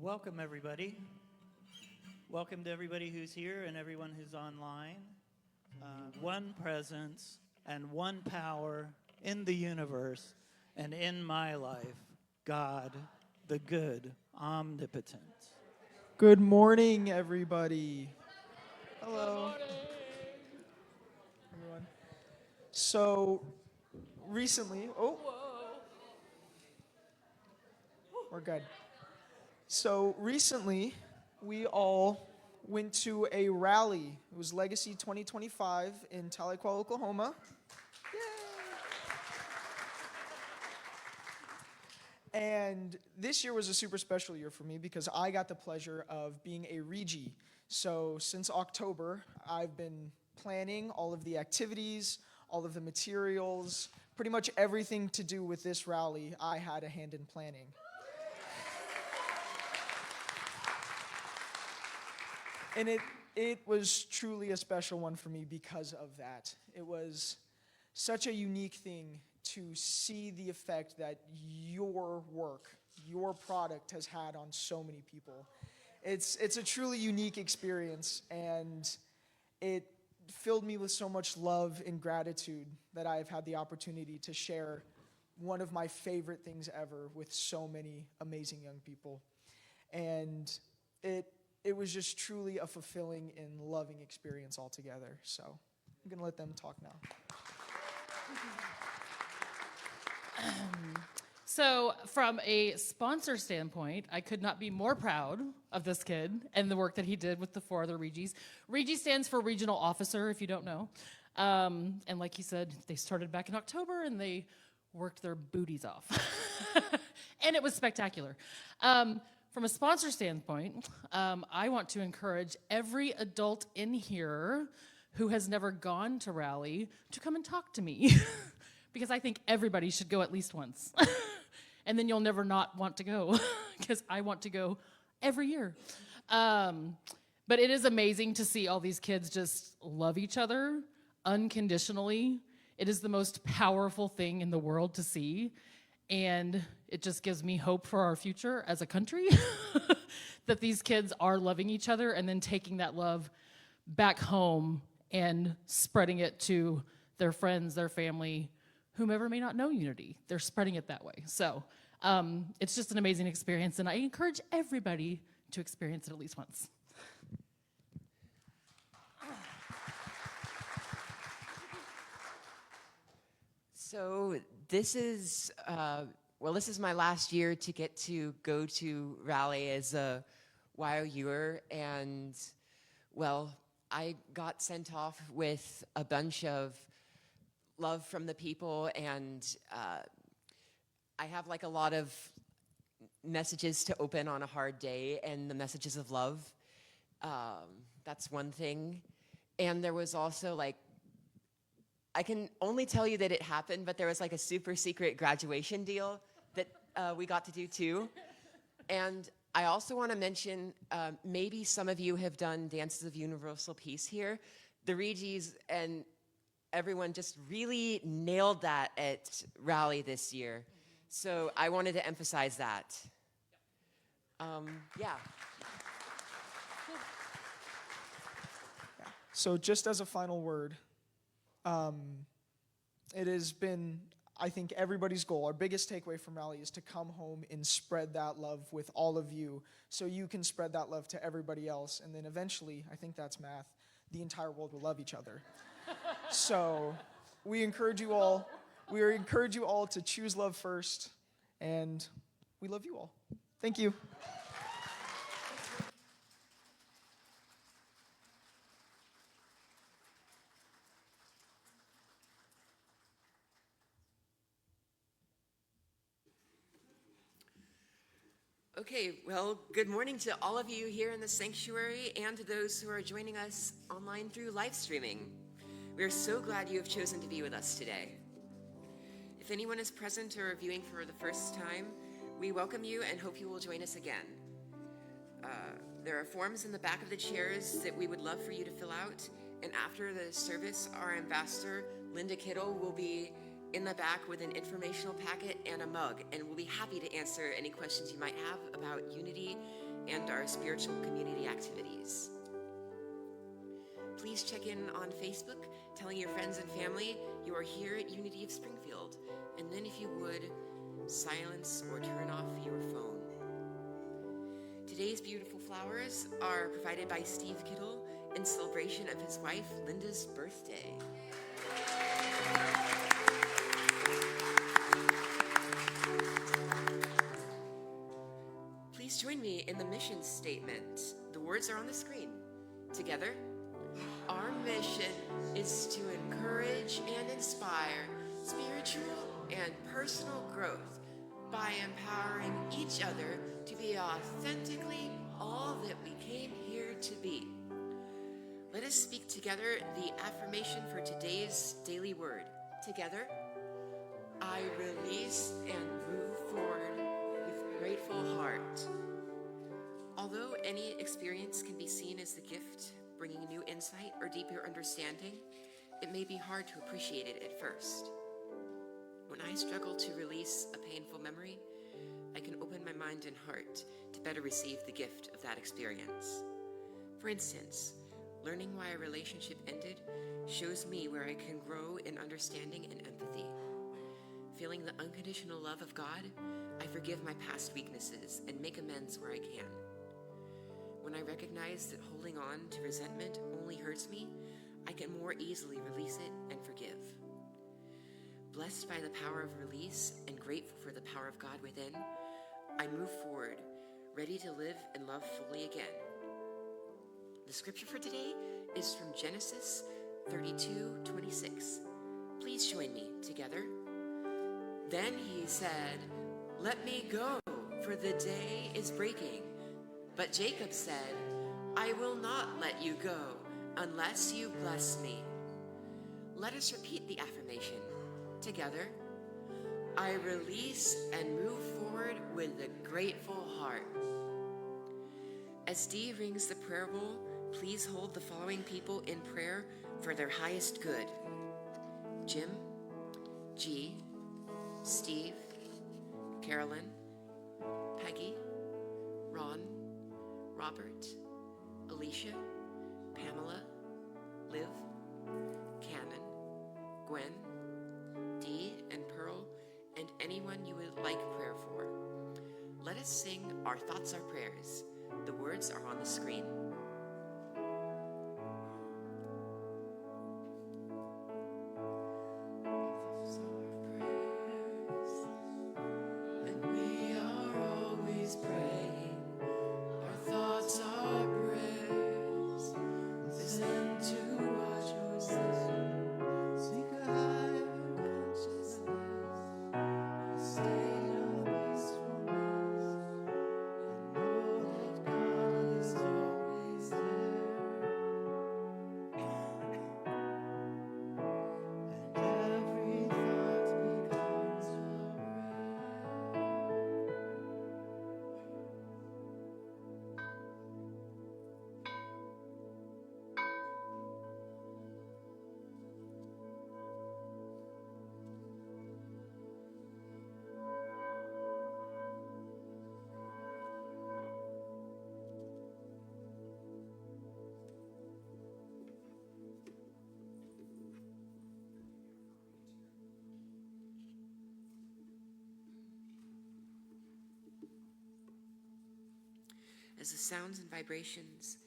Well, welcome everybody. Welcome to everybody who's here and everyone who's online. One presence and one power in the universe and in my life, God, the good, omnipotent. Good morning, everybody. Hello. Good morning. Everyone. So, recently, we're good. So, recently, we all went to a rally. It was Legacy 2025 in Tahlequah, Oklahoma. Yay! And this year was a super special year for me because I got the pleasure of being a Regie. So since October, I've been planning all of the activities, all of the materials, pretty much everything to do with this rally, I had a hand in planning. And it was truly a special one for me because of that. It was such a unique thing to see the effect that your work, your product has had on so many people. It's a truly unique experience, and it filled me with so much love and gratitude that I've had the opportunity to share one of my favorite things ever with so many amazing young people. And it was just truly a fulfilling and loving experience altogether. So I'm going to let them talk now. So from a sponsor standpoint, I could not be more proud of this kid and the work that he did with the 4 other Regies. Regie stands for Regional Officer, if you don't know. And like he said, they started back in October and they worked their booties off. And it was spectacular. From a sponsor standpoint, I want to encourage every adult in here who has never gone to Rally to come and talk to me. Because I think everybody should go at least once. And then you'll never not want to go, because I want to go every year. But it is amazing to see all these kids just love each other unconditionally. It is the most powerful thing in the world to see. And it just gives me hope for our future as a country, that these kids are loving each other and then taking that love back home and spreading it to their friends, their family, whomever may not know Unity. They're spreading it that way. So it's just an amazing experience, and I encourage everybody to experience it at least once. So this is my last year to get to go to Rally as a YOUer, and well, I got sent off with a bunch of love from the people, and I have like a lot of messages to open on a hard day, and the messages of love, that's one thing. And there was also like, I can only tell you that it happened, but there was like a super secret graduation deal that we got to do too. And I also want to mention, maybe some of you have done Dances of Universal Peace here. The Regies and everyone just really nailed that at Rally this year. So I wanted to emphasize that. Yeah. So just as a final word, it has been, I think, everybody's goal. Our biggest takeaway from Rally is to come home and spread that love with all of you so you can spread that love to everybody else. And then eventually, I think that's math, the entire world will love each other. So we encourage you all to choose love first, and we love you all. Thank you. Okay, well, good morning to all of you here in the sanctuary and to those who are joining us online through live streaming. We are so glad you have chosen to be with us today. If anyone is present or viewing for the first time, we welcome you and hope you will join us again. There are forms in the back of the chairs that we would love for you to fill out, and after the service, our ambassador, Linda Kittle, will be in the back with an informational packet and a mug, and we'll be happy to answer any questions you might have about Unity and our spiritual community activities. Please check in on Facebook, telling your friends and family you are here at Unity of Springfield, and then if you would, silence or turn off your phone. Today's beautiful flowers are provided by Steve Kittle in celebration of his wife Linda's birthday. Please join me in the mission statement. The words are on the screen. Together, our mission is to encourage and inspire spiritual and personal growth by empowering each other to be authentically all that we came here to be. Let us speak together the affirmation for today's daily word. Together, I release and move forward with grateful heart. Although any experience can be seen as the gift, bringing new insight or deeper understanding, it may be hard to appreciate it at first. When I struggle to release a painful memory, I can open my mind and heart to better receive the gift of that experience. For instance, learning why a relationship ended shows me where I can grow in understanding and empathy. Feeling the unconditional love of God, I forgive my past weaknesses and make amends where I can. When I recognize that holding on to resentment only hurts me, I can more easily release it and forgive. Blessed by the power of release and grateful for the power of God within, I move forward, ready to live and love fully again. The scripture for today is from Genesis 32:26. Please join me together. Then he said, "Let me go, for the day is breaking." But Jacob said, "I will not let you go unless you bless me." Let us repeat the affirmation together. I release and move forward with a grateful heart. As Dee rings the prayer bowl, please hold the following people in prayer for their highest good: Jim, G, Steve, Carolyn, Peggy, Ron, Robert, Alicia, Pamela, Liv, Cannon, Gwen, Dee and Pearl, and anyone you would like prayer for. Let us sing Our Thoughts Are Prayers. The words are on the screen. And we are always praying. Our thoughts are prayers. Listen to what you're saying. Seek a higher consciousness. A state of peacefulness. And know that God is always there. And every thought becomes a prayer. As the sounds and vibrations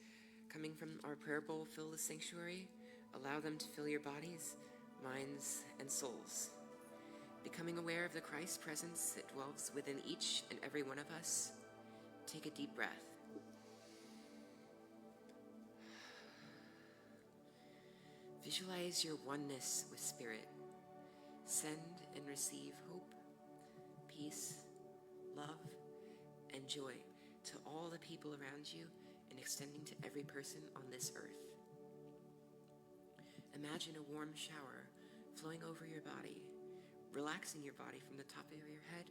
coming from our prayer bowl fill the sanctuary, allow them to fill your bodies, minds, and souls. Becoming aware of the Christ presence that dwells within each and every one of us, take a deep breath. Visualize your oneness with Spirit. Send and receive hope, peace, love, and joy to all the people around you and extending to every person on this earth. Imagine a warm shower flowing over your body, relaxing your body from the top of your head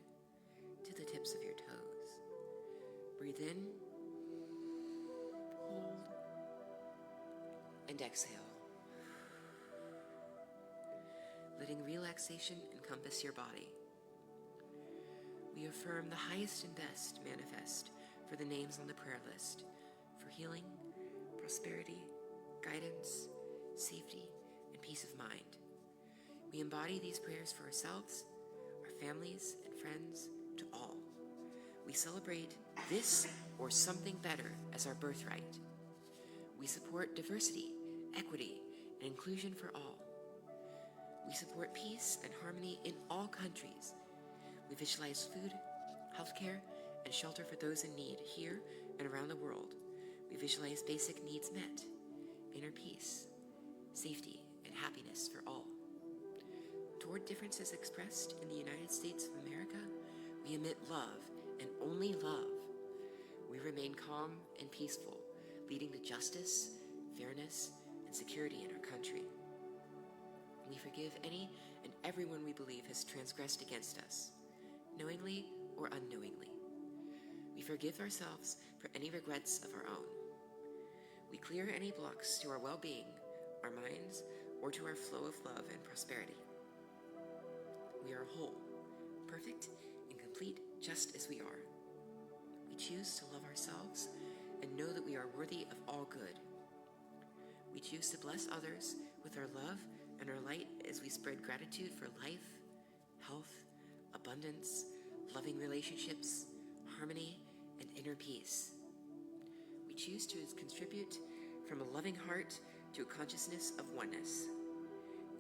to the tips of your toes. Breathe in, hold, and exhale. Letting relaxation encompass your body. We affirm the highest and best manifest for the names on the prayer list, for healing, prosperity, guidance, safety, and peace of mind. We embody these prayers for ourselves, our families, and friends, to all. We celebrate this or something better as our birthright. We support diversity, equity, and inclusion for all. We support peace and harmony in all countries. We visualize food, healthcare, and shelter for those in need here and around the world. We visualize basic needs met, inner peace, safety, and happiness for all. Toward differences expressed in the United States of America, we emit love and only love. We remain calm and peaceful, leading to justice, fairness, and security in our country. We forgive any and everyone we believe has transgressed against us, knowingly or unknowingly. We forgive ourselves for any regrets of our own. We clear any blocks to our well-being, our minds, or to our flow of love and prosperity. We are whole, perfect, and complete just as we are. We choose to love ourselves and know that we are worthy of all good. We choose to bless others with our love and our light as we spread gratitude for life, health, abundance, loving relationships, harmony, and inner peace. We choose to contribute from a loving heart to a consciousness of oneness.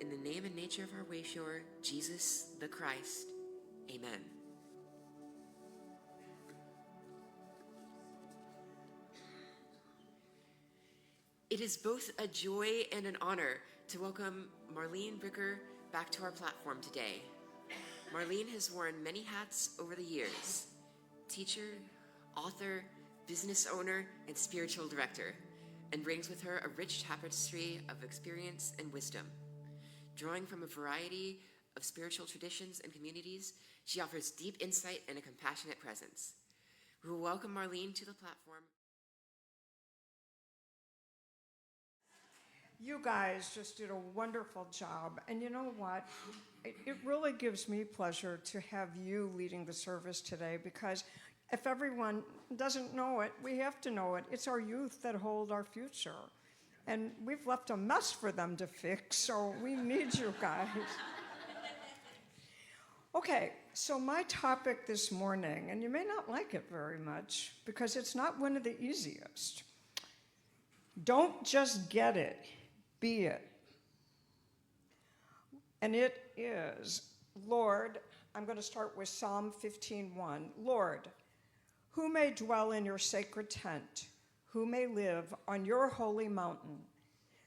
In the name and nature of our wayshower, Jesus the Christ, amen. It is both a joy and an honor to welcome Marlene Bricker back to our platform today. Marlene has worn many hats over the years: teacher, author, business owner, and spiritual director, and brings with her a rich tapestry of experience and wisdom. Drawing from a variety of spiritual traditions and communities, she offers deep insight and a compassionate presence. We will welcome Marlene to the platform. You guys just did a wonderful job. And you know what? It really gives me pleasure to have you leading the service today, because if everyone doesn't know it, we have to know it. It's our youth that hold our future. And we've left a mess for them to fix, so we need you guys. Okay, so my topic this morning, and you may not like it very much because it's not one of the easiest. Don't just get it. Be it. And it is, Lord, I'm going to start with Psalm 15:1. Lord, who may dwell in your sacred tent? Who may live on your holy mountain?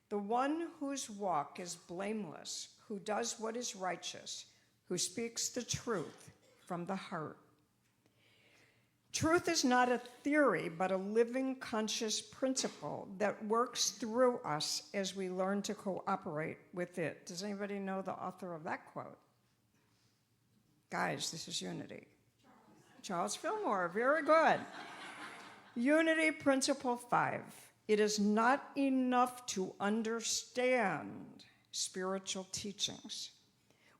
The one whose walk is blameless, who does what is righteous, who speaks the truth from the heart. Truth is not a theory, but a living, conscious principle that works through us as we learn to cooperate with it. Does anybody know the author of that quote? Guys, this is Unity. Charles Fillmore, very good. Unity Principle 5. It is not enough to understand spiritual teachings.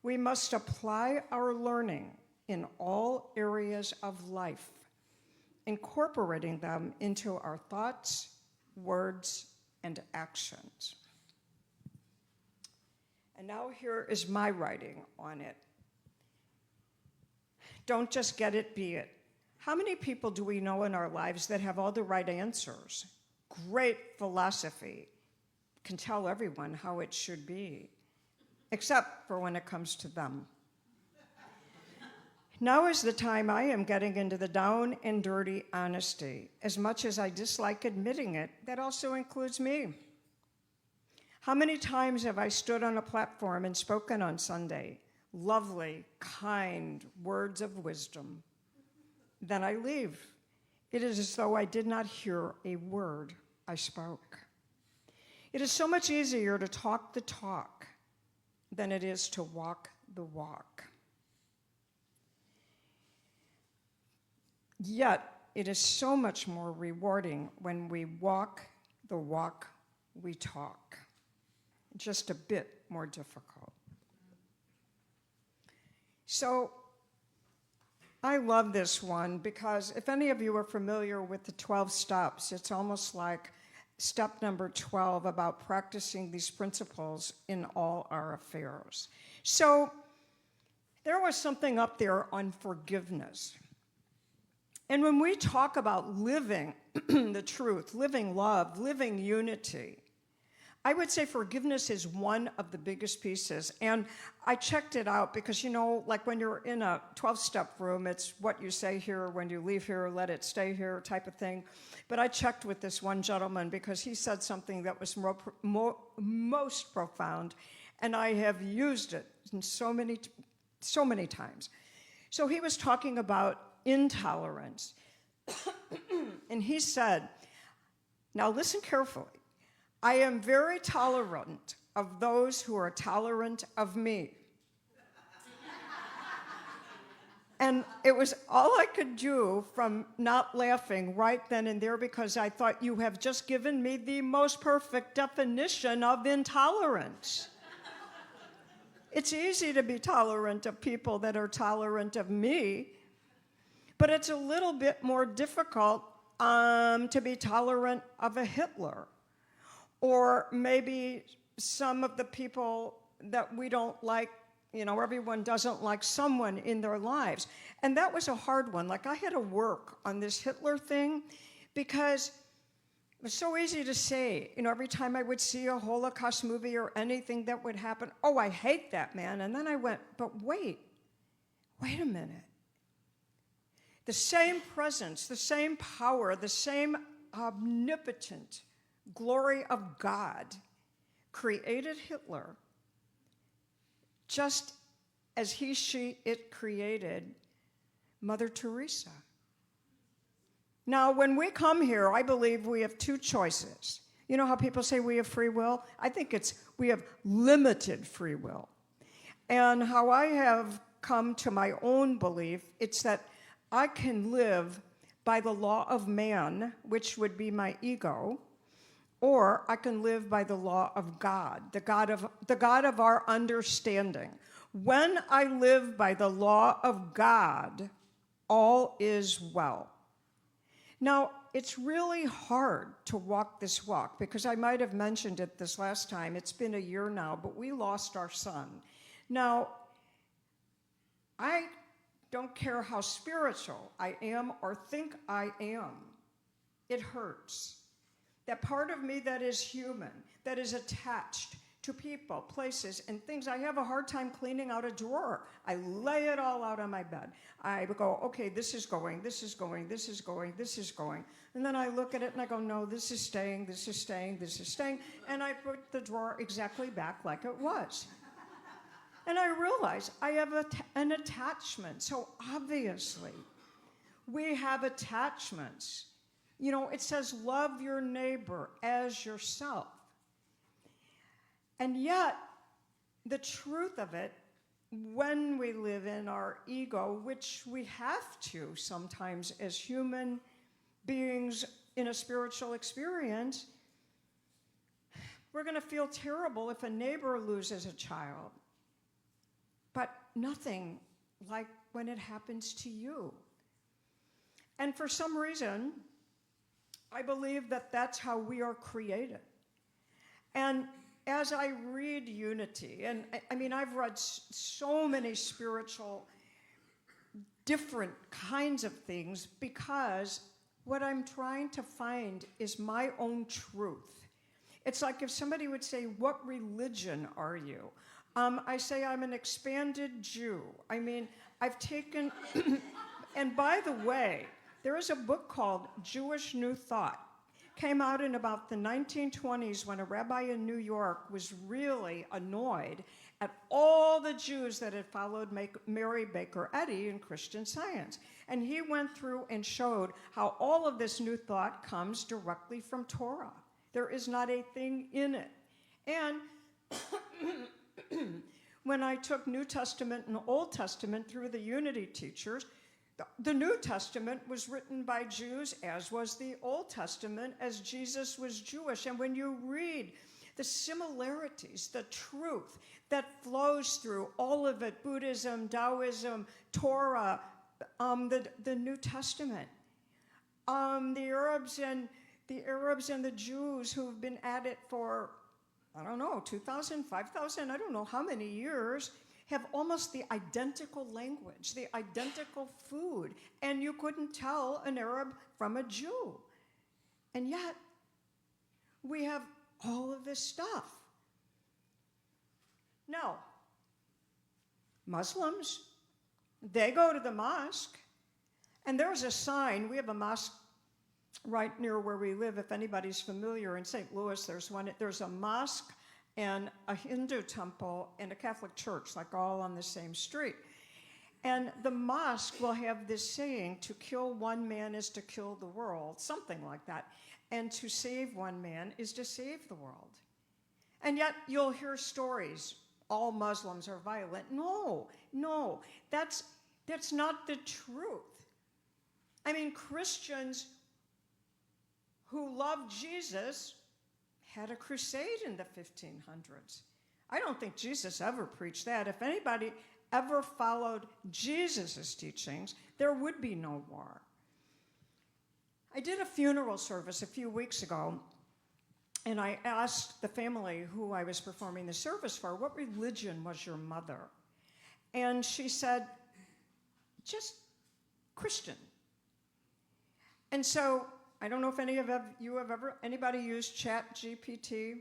We must apply our learning in all areas of life, incorporating them into our thoughts, words, and actions. And now here is my writing on it. Don't just get it, be it. How many people do we know in our lives that have all the right answers? Great philosophy, can tell everyone how it should be, except for when it comes to them. Now is the time I am getting into the down and dirty honesty. As much as I dislike admitting it, that also includes me. How many times have I stood on a platform and spoken on Sunday? Lovely, kind words of wisdom. Then I leave. It is as though I did not hear a word I spoke. It is so much easier to talk the talk than it is to walk the walk. Yet, it is so much more rewarding when we walk the walk we talk. Just a bit more difficult. So, I love this one because if any of you are familiar with the 12 steps, it's almost like step number 12 about practicing these principles in all our affairs. So there was something up there on forgiveness. And when we talk about living the truth, living love, living unity, I would say forgiveness is one of the biggest pieces. And I checked it out because, like when you're in a 12-step room, it's what you say here, when you leave here, let it stay here type of thing. But I checked with this one gentleman because he said something that was most profound, and I have used it in so many times. So he was talking about intolerance. And he said, now listen carefully, I am very tolerant of those who are tolerant of me. And it was all I could do from not laughing right then and there because I thought, you have just given me the most perfect definition of intolerance. It's easy to be tolerant of people that are tolerant of me, but it's a little bit more difficult to be tolerant of a Hitler, or maybe some of the people that we don't like. Everyone doesn't like someone in their lives. And that was a hard one. Like, I had to work on this Hitler thing because it was so easy to say. Every time I would see a Holocaust movie or anything that would happen, oh, I hate that man. And then I went, but wait a minute. The same presence, the same power, the same omnipotent glory of God created Hitler just as it created Mother Teresa. Now, when we come here, I believe we have two choices. You know how people say we have free will? I think we have limited free will. And how I have come to my own belief, it's that I can live by the law of man, which would be my ego, or I can live by the law of God, the God of our understanding. When I live by the law of God, all is well. Now, it's really hard to walk this walk because I might have mentioned it this last time. It's been a year now, but we lost our son. Now, I don't care how spiritual I am or think I am. It hurts. That part of me that is human, that is attached to people, places, and things. I have a hard time cleaning out a drawer. I lay it all out on my bed. I go, okay, this is going, this is going, this is going, this is going. And then I look at it and I go, no, this is staying, this is staying, this is staying. And I put the drawer exactly back like it was. And I realize I have an attachment. So obviously, we have attachments. It says, love your neighbor as yourself. And yet, the truth of it, when we live in our ego, which we have to sometimes as human beings in a spiritual experience, we're going to feel terrible if a neighbor loses a child. But nothing like when it happens to you. And for some reason, I believe that that's how we are created. And as I read Unity, and I've read so many spiritual, different kinds of things because what I'm trying to find is my own truth. It's like if somebody would say, what religion are you? I say I'm an expanded Jew. I've taken, and by the way, there is a book called Jewish New Thought. Came out in about the 1920s when a rabbi in New York was really annoyed at all the Jews that had followed Mary Baker Eddy in Christian Science. And he went through and showed how all of this new thought comes directly from Torah. There is not a thing in it. And when I took New Testament and Old Testament through the Unity teachers, the New Testament was written by Jews, as was the Old Testament, as Jesus was Jewish. And when you read the similarities, the truth that flows through all of it, Buddhism, Taoism, Torah, the New Testament. The Arabs and the Jews who've been at it for, I don't know, 2,000, 5,000, I don't know how many years, have almost the identical language, the identical food, and you couldn't tell an Arab from a Jew. And yet, we have all of this stuff. Now, Muslims, they go to the mosque, and there's a sign. We have a mosque right near where we live. If anybody's familiar in St. Louis, there's a mosque and a Hindu temple and a Catholic church, like all on the same street. And the mosque will have this saying, to kill one man is to kill the world, something like that. And to save one man is to save the world. And yet you'll hear stories, all Muslims are violent. No, that's not the truth. I mean, Christians who loved Jesus had a crusade in the 1500s. I don't think Jesus ever preached that. If anybody ever followed Jesus' teachings, there would be no war. I did a funeral service a few weeks ago, and I asked the family who I was performing the service for, what religion was your mother? And she said, just Christian. And so, I don't know if anybody used ChatGPT?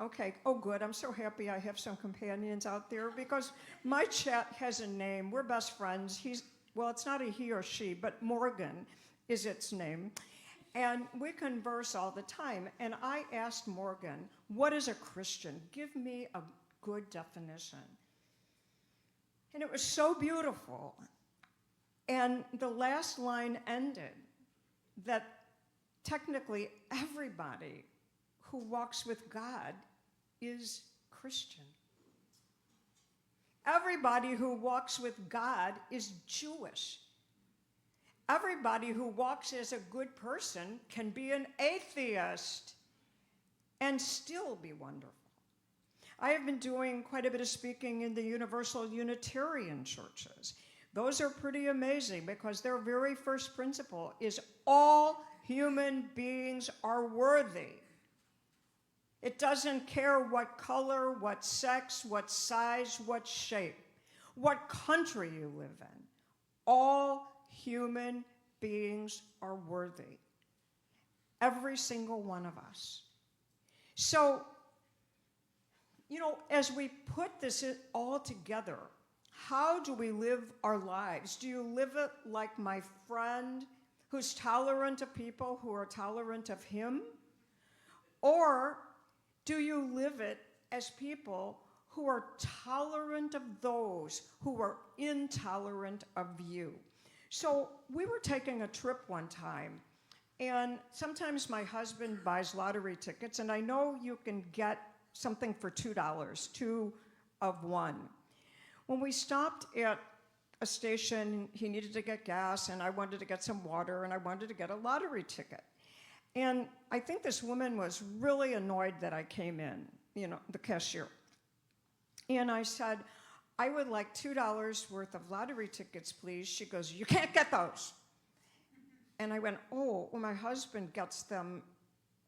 Okay, oh good, I'm so happy I have some companions out there because my chat has a name. We're best friends. It's not a he or she, but Morgan is its name. And we converse all the time. And I asked Morgan, what is a Christian? Give me a good definition. And it was so beautiful. And the last line ended that technically everybody who walks with God is Christian. Everybody who walks with God is Jewish. Everybody who walks as a good person can be an atheist and still be wonderful. I have been doing quite a bit of speaking in the Universal Unitarian churches. Those are pretty amazing because their very first principle is all human beings are worthy. It doesn't care what color, what sex, what size, what shape, what country you live in. All human beings are worthy. Every single one of us. So, as we put this all together, how do we live our lives? Do you live it like my friend who's tolerant of people who are tolerant of him? Or do you live it as people who are tolerant of those who are intolerant of you? So we were taking a trip one time, and sometimes my husband buys lottery tickets, and I know you can get something for $2, 2 of 1. When we stopped at a station, he needed to get gas, and I wanted to get some water, and I wanted to get a lottery ticket. And I think this woman was really annoyed that I came in, the cashier. And I said, I would like $2 worth of lottery tickets, please. She goes, you can't get those. And I went, well, my husband gets them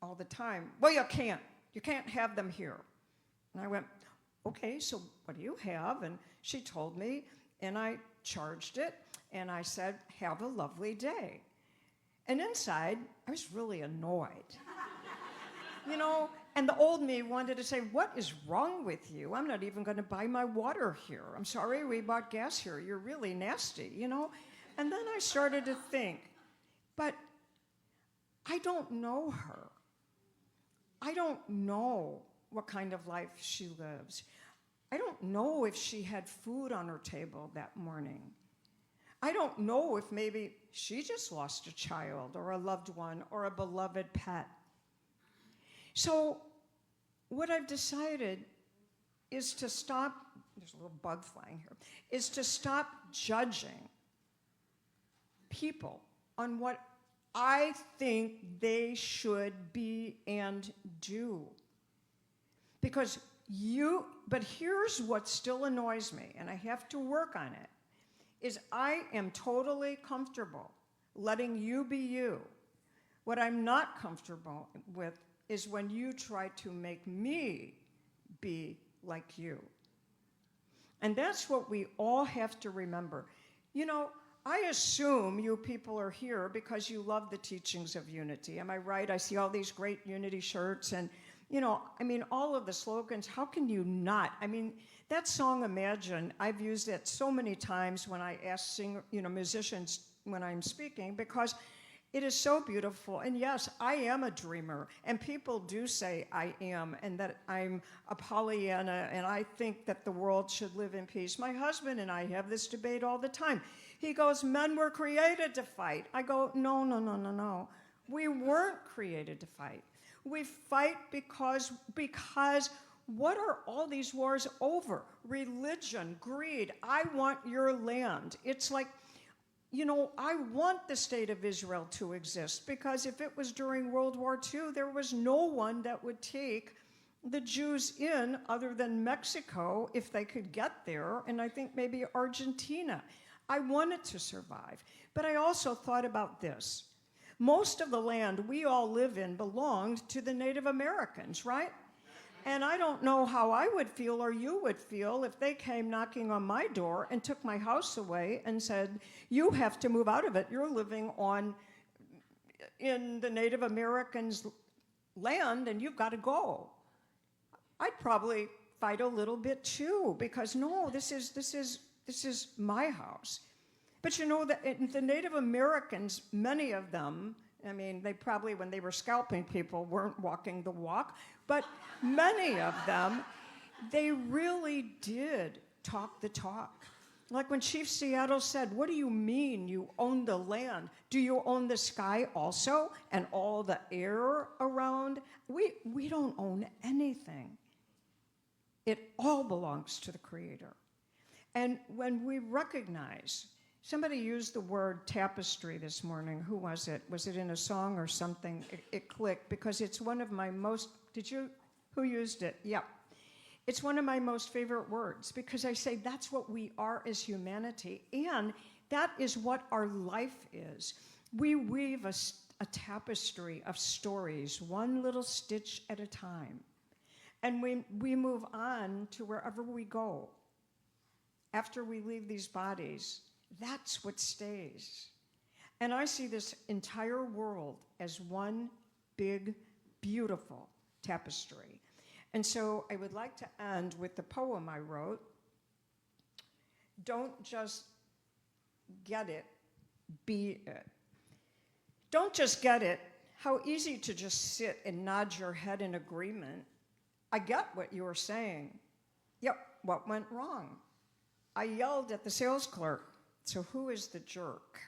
all the time. Well, you can't. You can't have them here. And I went, okay, so what do you have? And she told me, and I charged it, and I said, have a lovely day. And inside, I was really annoyed. And the old me wanted to say, what is wrong with you? I'm not even going to buy my water here. I'm sorry we bought gas here. You're really nasty, And then I started to think, but I don't know her. I don't know what kind of life she lives. I don't know if she had food on her table that morning. I don't know if maybe she just lost a child or a loved one or a beloved pet. So what I've decided is to stop, there's a little bug flying here, is to stop judging people on what I think they should be and do. But here's what still annoys me, and I have to work on it, is I am totally comfortable letting you be you. What I'm not comfortable with is when you try to make me be like you. And that's what we all have to remember. You know, I assume you people are here because you love the teachings of unity. Am I right? I see all these great unity shirts and, you know, I mean, all of the slogans. How can you not? I mean, that song, Imagine, I've used it so many times when I ask musicians when I'm speaking, because it is so beautiful. And yes, I am a dreamer. And people do say I am, and that I'm a Pollyanna, and I think that the world should live in peace. My husband and I have this debate all the time. He goes, men were created to fight. I go, no, no, no, no, no. We weren't created to fight. We fight because what are all these wars over? Religion, greed. I want your land. It's like, you know, I want the state of Israel to exist, because if it was during World War II, there was no one that would take the Jews in other than Mexico if they could get there, and I think maybe Argentina. I wanted to survive. But I also thought about this. Most of the land we all live in belonged to the Native Americans, right? And I don't know how I would feel or you would feel if they came knocking on my door and took my house away and said, you have to move out of it. You're living in the Native Americans' land and you've got to go. I'd probably fight a little bit too, because no, this is my house. But you know, the Native Americans, many of them, I mean, they probably, when they were scalping people, weren't walking the walk, but many of them, they really did talk the talk. Like when Chief Seattle said, what do you mean you own the land? Do you own the sky also and all the air around? We don't own anything. It all belongs to the Creator. And when we recognize, somebody used the word tapestry this morning. Who was it? Was it in a song or something? It clicked because it's one of my most, who used it? Yep. It's one of my most favorite words, because I say that's what we are as humanity, and that is what our life is. We weave a tapestry of stories, one little stitch at a time. And we move on to wherever we go. After we leave these bodies, that's what stays. And I see this entire world as one big, beautiful tapestry. And so I would like to end with the poem I wrote. Don't just get it, be it. Don't just get it. How easy to just sit and nod your head in agreement. I get what you were saying. Yep, what went wrong? I yelled at the sales clerk. So who is the jerk?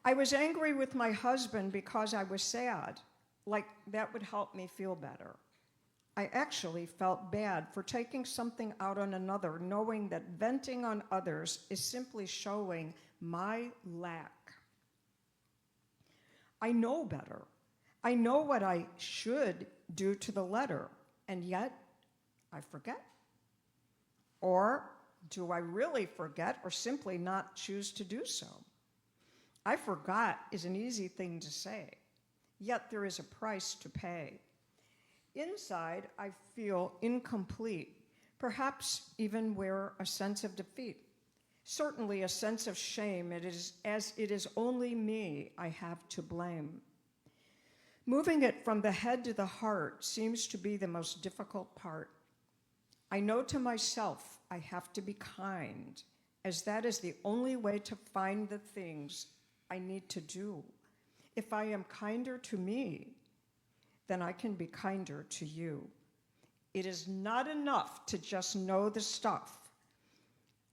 I was angry with my husband because I was sad. Like that would help me feel better. I actually felt bad for taking something out on another, knowing that venting on others is simply showing my lack. I know better. I know what I should do to the letter, and yet I forget. Or do I really forget or simply not choose to do so? I forgot is an easy thing to say, yet there is a price to pay. Inside, I feel incomplete, perhaps even wear a sense of defeat. Certainly a sense of shame, as it is only me I have to blame. Moving it from the head to the heart seems to be the most difficult part. I know to myself I have to be kind, as that is the only way to find the things I need to do. If I am kinder to me, then I can be kinder to you. It is not enough to just know the stuff.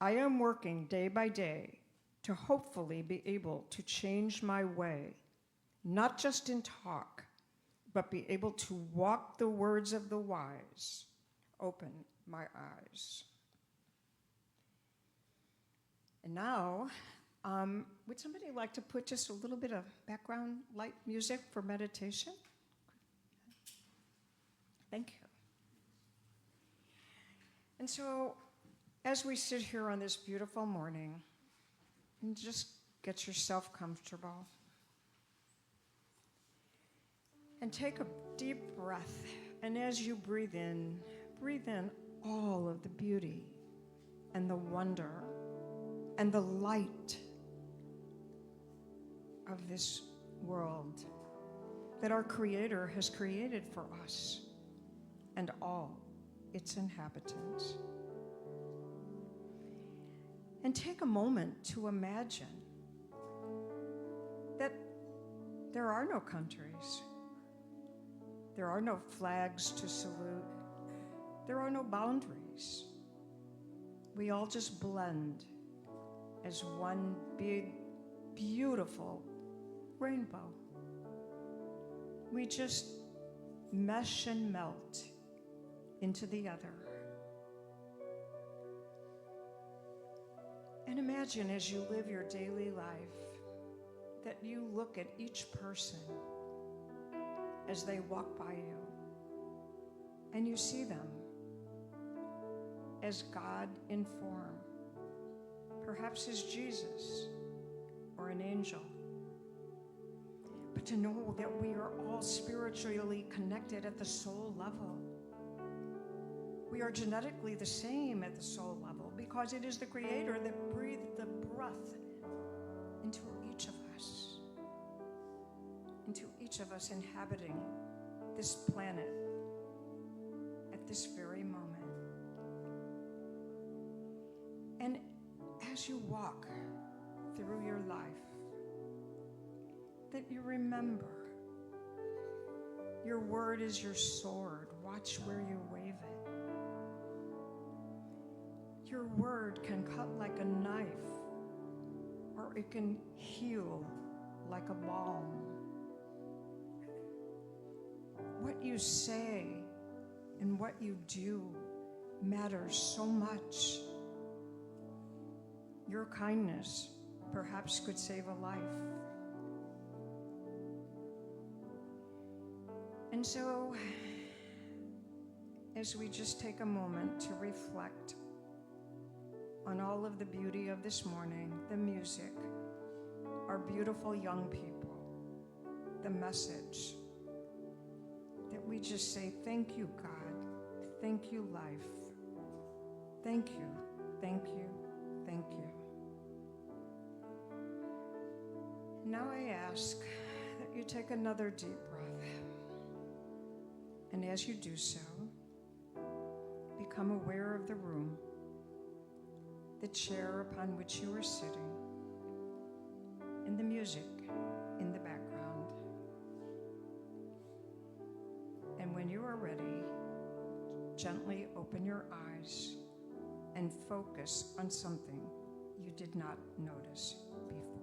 I am working day by day to hopefully be able to change my way, not just in talk, but be able to walk the words of the wise. Open my eyes. And now, would somebody like to put just a little bit of background light music for meditation? Thank you. And so, as we sit here on this beautiful morning, And just get yourself comfortable. And take a deep breath. And as you breathe in all of the beauty and the wonder and the light of this world that our Creator has created for us and all its inhabitants. And take a moment to imagine that there are no countries. There are no flags to salute. There are no boundaries. We all just blend as one big, beautiful rainbow. We just mesh and melt into the other. And imagine as you live your daily life that you look at each person as they walk by you, and you see them as God in form, perhaps as Jesus or an angel. But to know that we are all spiritually connected at the soul level. We are genetically the same at the soul level because it is the Creator that breathed the breath into each of us inhabiting this planet at this very moment. And as you walk through your life, that you remember your word is your sword. Watch where you wave it. Your word can cut like a knife, or it can heal like a balm. What you say and what you do matters so much. Your kindness perhaps could save a life. And so, as we just take a moment to reflect on all of the beauty of this morning, the music, our beautiful young people, the message, that we just say, thank you, God. Thank you, life. Thank you, thank you, thank you. Now I ask that you take another deep breath. And as you do so, become aware of the room, the chair upon which you are sitting, and the music in the background. And when you are ready, gently open your eyes and focus on something you did not notice before.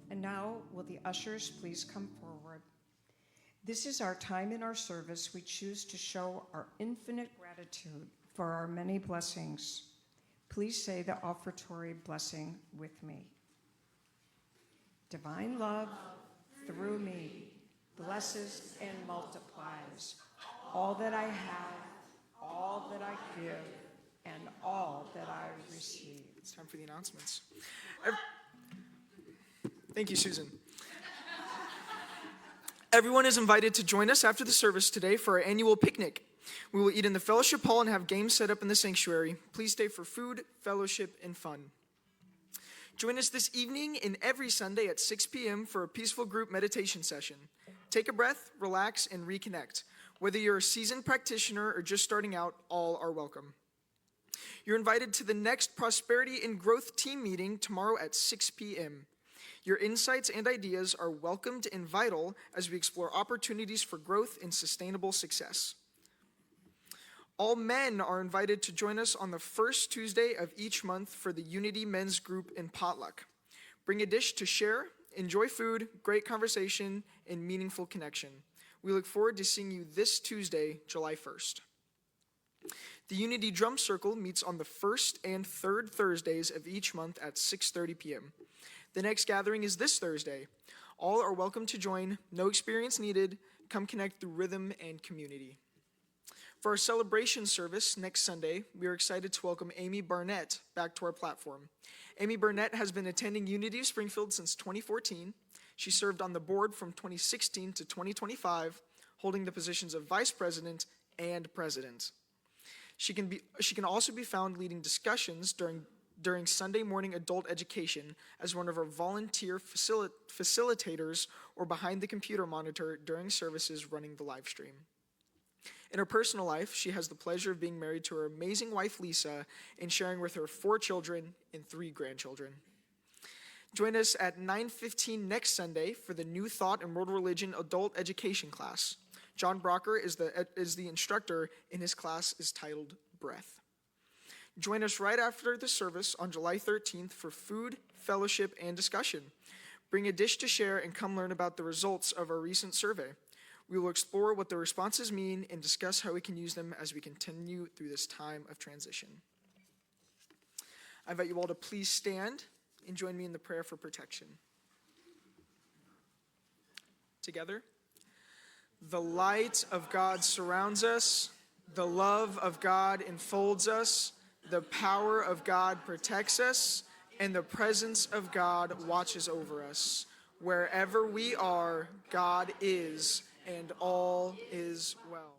And now, will the ushers please come forward? This is our time in our service. We choose to show our infinite gratitude for our many blessings. Please say the offertory blessing with me. Divine love through me blesses and multiplies all that I have, all that I give, and all that I receive. It's time for the announcements. Thank you, Susan. Everyone is invited to join us after the service today for our annual picnic. We will eat in the fellowship hall and have games set up in the sanctuary. Please stay for food, fellowship, and fun. Join us this evening and every Sunday at 6 p.m. for a peaceful group meditation session. Take a breath, relax, and reconnect. Whether you're a seasoned practitioner or just starting out, all are welcome. You're invited to the next Prosperity and Growth team meeting tomorrow at 6 p.m. Your insights and ideas are welcomed and vital as we explore opportunities for growth and sustainable success. All men are invited to join us on the first Tuesday of each month for the Unity Men's Group and Potluck. Bring a dish to share, enjoy food, great conversation, and meaningful connection. We look forward to seeing you this Tuesday, July 1st. The Unity Drum Circle meets on the first and third Thursdays of each month at 6:30 p.m. The next gathering is this Thursday. All are welcome to join. No experience needed. Come connect through rhythm and community. For our celebration service next Sunday, we are excited to welcome Amy Barnett back to our platform. Amy Barnett has been attending Unity of Springfield since 2014. She served on the board from 2016 to 2025, holding the positions of vice president and president. She can also be found leading discussions during Sunday morning adult education as one of our volunteer facilitators or behind the computer monitor during services running the live stream. In her personal life, she has the pleasure of being married to her amazing wife, Lisa, and sharing with her 4 children and 3 grandchildren. Join us at 9:15 next Sunday for the New Thought and World Religion adult education class. John Brocker is the instructor, and his class is titled Breath. Join us right after the service on July 13th for food, fellowship, and discussion. Bring a dish to share and come learn about the results of our recent survey. We will explore what the responses mean and discuss how we can use them as we continue through this time of transition. I invite you all to please stand and join me in the prayer for protection. Together. The light of God surrounds us. The love of God enfolds us. The power of God protects us. And the presence of God watches over us. Wherever we are, God is, and all is well.